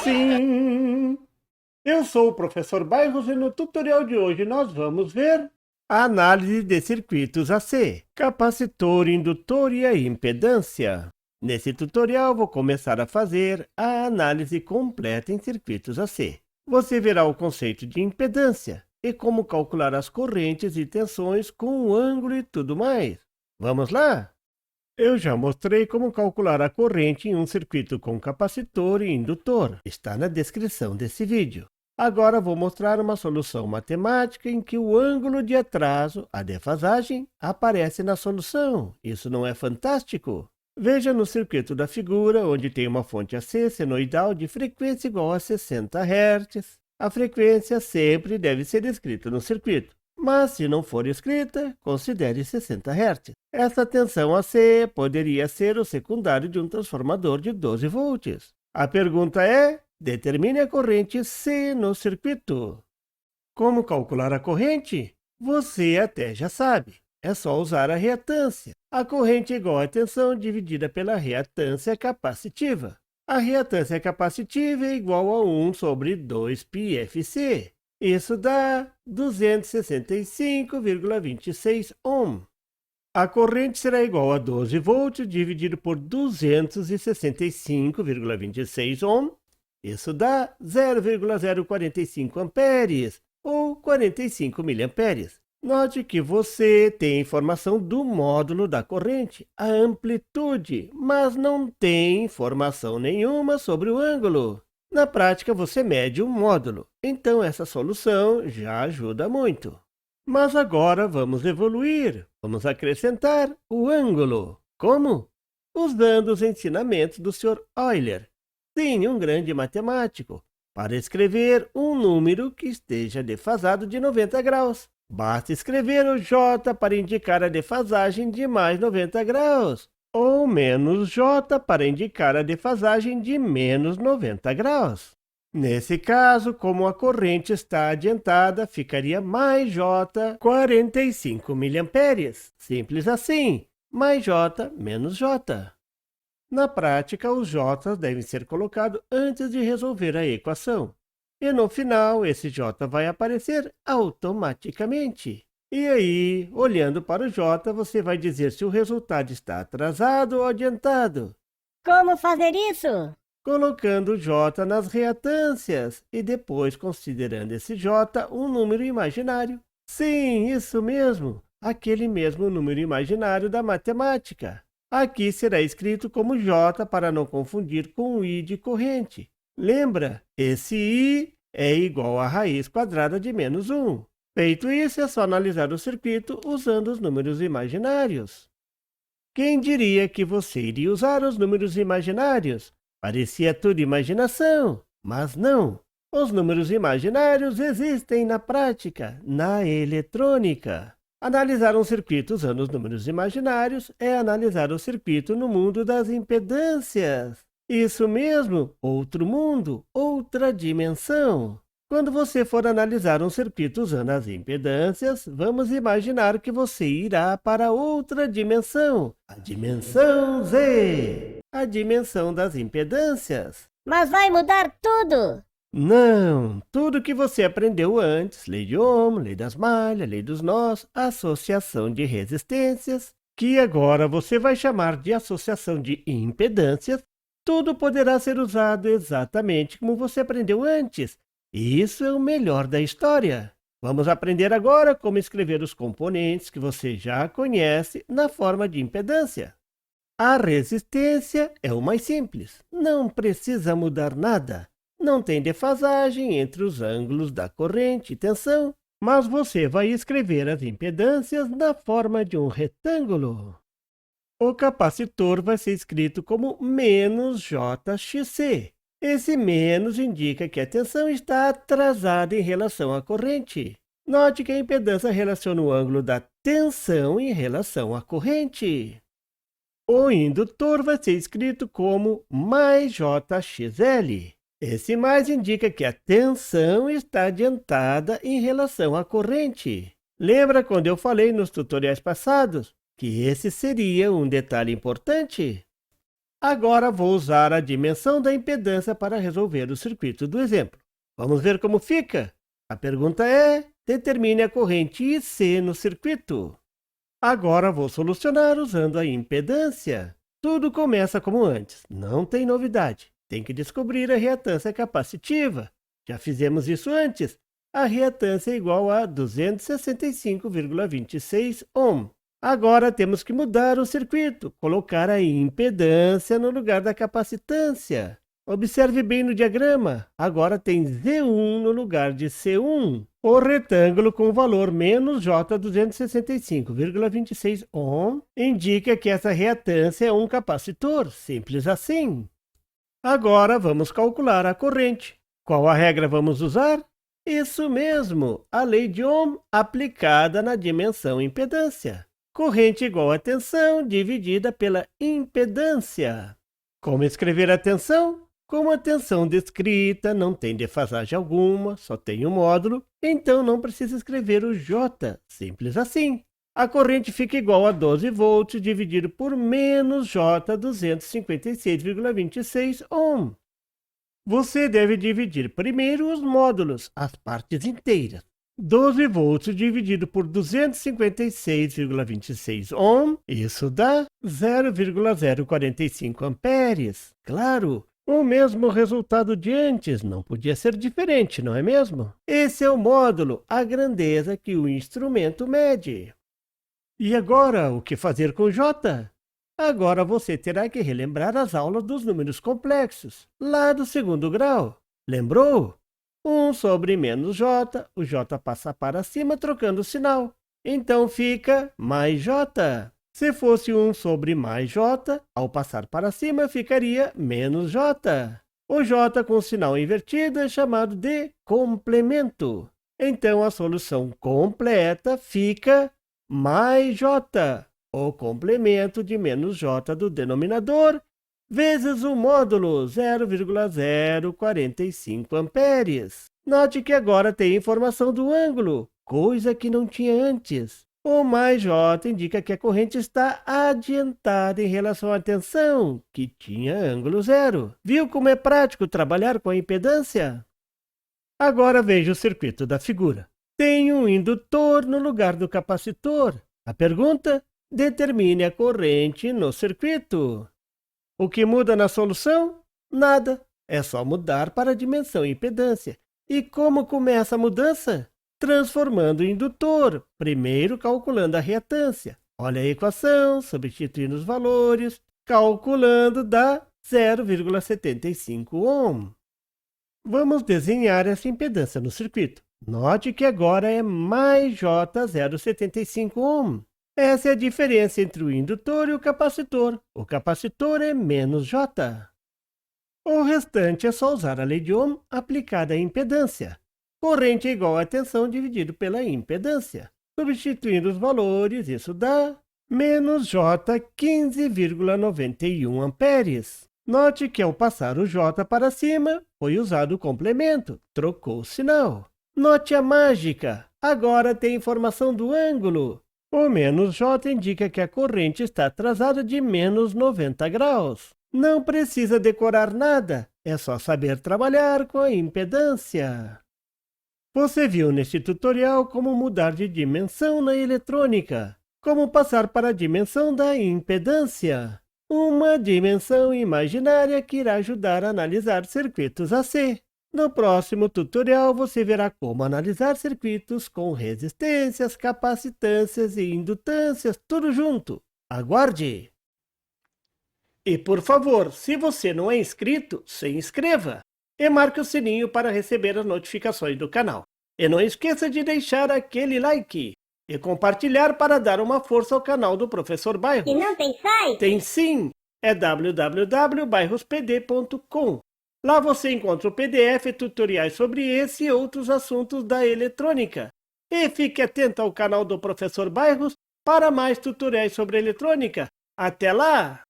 Sim! Eu sou o professor Bairros e no tutorial de hoje nós vamos ver a análise de circuitos AC, capacitor, indutor e a impedância. Nesse tutorial vou começar a fazer a análise completa em circuitos AC. Você verá o conceito de impedância e como calcular as correntes e tensões com o ângulo e tudo mais. Vamos lá? Eu já mostrei como calcular a corrente em um circuito com capacitor e indutor. Está na descrição desse vídeo. Agora vou mostrar uma solução matemática em que o ângulo de atraso, a defasagem, aparece na solução. Isso não é fantástico? Veja no circuito da figura, onde tem uma fonte AC senoidal de frequência igual a 60 Hz. A frequência sempre deve ser escrita no circuito. Mas, se não for escrita, considere 60 Hz. Essa tensão AC poderia ser o secundário de um transformador de 12 volts. A pergunta é, determine a corrente C no circuito. Como calcular a corrente? Você até já sabe. É só usar a reatância. A corrente é igual à tensão dividida pela reatância capacitiva. A reatância capacitiva é igual a 1 sobre 2πfc. Isso dá 265,26 ohm. A corrente será igual a 12 volts dividido por 265,26 ohm. Isso dá 0,045 amperes, ou 45 miliamperes. Note que você tem informação do módulo da corrente, a amplitude, mas não tem informação nenhuma sobre o ângulo. Na prática, você mede o módulo, então essa solução já ajuda muito. Mas agora vamos evoluir, vamos acrescentar o ângulo. Como? Usando os ensinamentos do Sr. Euler. Sim, um grande matemático, para escrever um número que esteja defasado de 90 graus. Basta escrever o J para indicar a defasagem de mais 90 graus. Ou menos J para indicar a defasagem de menos 90 graus. Nesse caso, como a corrente está adiantada, ficaria mais J 45 miliamperes. Simples assim, mais J menos J. Na prática, os J devem ser colocados antes de resolver a equação. E no final, esse J vai aparecer automaticamente. E aí, olhando para o J, você vai dizer se o resultado está atrasado ou adiantado. Como fazer isso? Colocando o J nas reatâncias e depois considerando esse J um número imaginário. Sim, isso mesmo, aquele mesmo número imaginário da matemática. Aqui será escrito como J para não confundir com o I de corrente. Lembra? Esse I é igual à raiz quadrada de menos 1. Feito isso, é só analisar o circuito usando os números imaginários. Quem diria que você iria usar os números imaginários? Parecia tudo imaginação, mas não. Os números imaginários existem na prática, na eletrônica. Analisar um circuito usando os números imaginários é analisar o circuito no mundo das impedâncias. Isso mesmo, outro mundo, outra dimensão. Quando você for analisar um circuito usando as impedâncias, vamos imaginar que você irá para outra dimensão, a dimensão Z, a dimensão das impedâncias. Mas vai mudar tudo! Não, tudo que você aprendeu antes, lei de Ohm, lei das malhas, lei dos nós, associação de resistências, que agora você vai chamar de associação de impedâncias, tudo poderá ser usado exatamente como você aprendeu antes. E isso é o melhor da história. Vamos aprender agora como escrever os componentes que você já conhece na forma de impedância. A resistência é o mais simples, não precisa mudar nada. Não tem defasagem entre os ângulos da corrente e tensão, mas você vai escrever as impedâncias na forma de um retângulo. O capacitor vai ser escrito como menos JXC. Esse menos indica que a tensão está atrasada em relação à corrente. Note que a impedância relaciona o ângulo da tensão em relação à corrente. O indutor vai ser escrito como mais JXL. Esse mais indica que a tensão está adiantada em relação à corrente. Lembra quando eu falei nos tutoriais passados que esse seria um detalhe importante? Agora vou usar a dimensão da impedância para resolver o circuito do exemplo. Vamos ver como fica? A pergunta é: determine a corrente IC no circuito. Agora vou solucionar usando a impedância. Tudo começa como antes, não tem novidade. Tem que descobrir a reatância capacitiva. Já fizemos isso antes. A reatância é igual a 265,26 ohm. Agora temos que mudar o circuito, colocar a impedância no lugar da capacitância. Observe bem no diagrama, agora tem Z1 no lugar de C1. O retângulo com o valor menos J 265,26 ohm indica que essa reatância é um capacitor, simples assim. Agora vamos calcular a corrente. Qual a regra vamos usar? Isso mesmo, a lei de Ohm aplicada na dimensão impedância. Corrente igual a tensão dividida pela impedância. Como escrever a tensão? Como a tensão descrita não tem defasagem alguma, só tem um módulo, então não precisa escrever o J, simples assim. A corrente fica igual a 12 volts dividido por menos J 256,26 ohm. Você deve dividir primeiro os módulos, as partes inteiras. 12 volts dividido por 256,26 ohm, isso dá 0,045 amperes. Claro, o mesmo resultado de antes, não podia ser diferente, não é mesmo? Esse é o módulo, a grandeza que o instrumento mede. E agora, o que fazer com J? Agora você terá que relembrar as aulas dos números complexos, lá do segundo grau. Lembrou? 1 sobre menos J, o J passa para cima trocando o sinal. Então fica mais J. Se fosse 1 sobre mais J, ao passar para cima ficaria menos J. O J com o sinal invertido é chamado de complemento. Então a solução completa fica mais J, o complemento de menos J do denominador, vezes o módulo 0,045 amperes. Note que agora tem informação do ângulo, coisa que não tinha antes. O mais J indica que a corrente está adiantada em relação à tensão, que tinha ângulo zero. Viu como é prático trabalhar com a impedância? Agora veja o circuito da figura. Tem um indutor no lugar do capacitor. A pergunta: determine a corrente no circuito. O que muda na solução? Nada. É só mudar para a dimensão impedância. E como começa a mudança? Transformando o indutor, primeiro calculando a reatância. Olha a equação, substituindo os valores, calculando dá 0,75 ohm. Vamos desenhar essa impedância no circuito. Note que agora é mais J 0,75 ohm. Essa é a diferença entre o indutor e o capacitor. O capacitor é menos J. O restante é só usar a lei de Ohm aplicada à impedância. Corrente é igual a tensão dividido pela impedância. Substituindo os valores, isso dá menos J 15,91 amperes. Note que ao passar o J para cima, foi usado o complemento, trocou o sinal. Note a mágica, agora tem informação do ângulo. O menos J indica que a corrente está atrasada de menos 90 graus. Não precisa decorar nada, é só saber trabalhar com a impedância. Você viu neste tutorial como mudar de dimensão na eletrônica, como passar para a dimensão da impedância, uma dimensão imaginária que irá ajudar a analisar circuitos AC. No próximo tutorial você verá como analisar circuitos com resistências, capacitâncias e indutâncias, tudo junto. Aguarde! E por favor, se você não é inscrito, se inscreva e marque o sininho para receber as notificações do canal. E não esqueça de deixar aquele like e compartilhar para dar uma força ao canal do Professor Bairros. E não tem site? Tem sim! É www.bairrospd.com. Lá você encontra o PDF e tutoriais sobre esse e outros assuntos da eletrônica. E fique atento ao canal do Professor Bairros para mais tutoriais sobre eletrônica. Até lá!